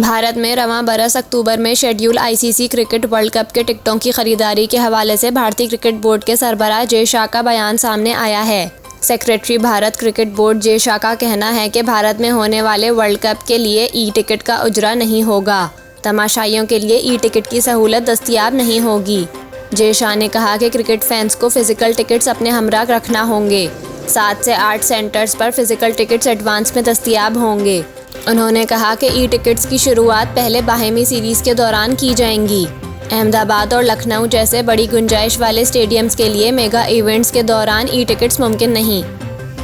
भारत में रवां बरस अक्टूबर में schedule ICC cricket world cup के टिकटों की खरीदारी के हवाले से भारतीय क्रिकेट बोर्ड के सरबराह जय शाह का बयान सामने आया है। Secretary Bharat cricket board Jay Shah का कहना है कि भारत में होने वाले वर्ल्ड कप के लिए ई टिकट का उजरा नहीं होगा। तमाशाइयों के लिए ई टिकट की सहूलत दस्तयाब नहीं होगी। जय शाह ने कहा कि क्रिकेट फैंस को फिजिकल टिकट्स अपने हमरा रखना होंगे। 7 से 8 सेंटर्स पर फिजिकल टिकट्स एडवांस में दस्तयाब होंगे। उन्होंने कहा कि ई टिकट्स की शुरुआत पहले बाहमी सीरीज़ के दौरान की जाएंगी। अहमदाबाद और लखनऊ जैसे बड़ी गुंजाइश वाले स्टेडियम्स के लिए मेगा इवेंट्स के दौरान ई टिकट्स मुमकिन नहीं।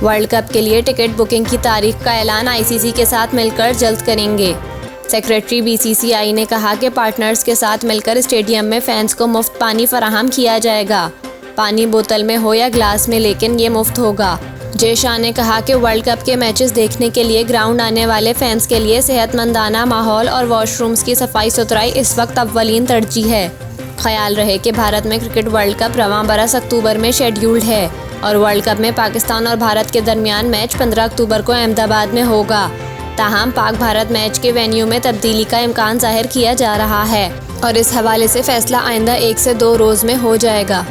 वर्ल्ड कप के लिए टिकट बुकिंग की तारीख का ऐलान आईसीसी के साथ मिलकर जल्द करेंगे। सेक्रेटरी बीसीसीआई ने कहा कि पार्टनर्स के साथ मिलकर स्टेडियम में फैंस को मुफ्त पानी फराहम किया जाएगा। पानी बोतल में हो या ग्लास में, लेकिन ये मुफ्त होगा। जय शाह ने कहा कि वर्ल्ड कप के मैचेस देखने के लिए ग्राउंड आने वाले फैंस के लिए सेहतमंदाना माहौल और वॉशरूम्स की सफाई सुथराई इस वक्त अव्वलीन तरजीह है। ख्याल रहे कि भारत में क्रिकेट वर्ल्ड कप रवां बरस अक्टूबर में शेड्यूल्ड है और वर्ल्ड कप में पाकिस्तान और भारत के दरमियान मैच 15 अक्टूबर को अहमदाबाद में होगा। ताहम पाक भारत मैच के वेन्यू में तब्दीली का इम्कान जाहिर किया जा रहा है और इस हवाले से फैसला आइंदा 1 से 2 रोज़ में हो जाएगा।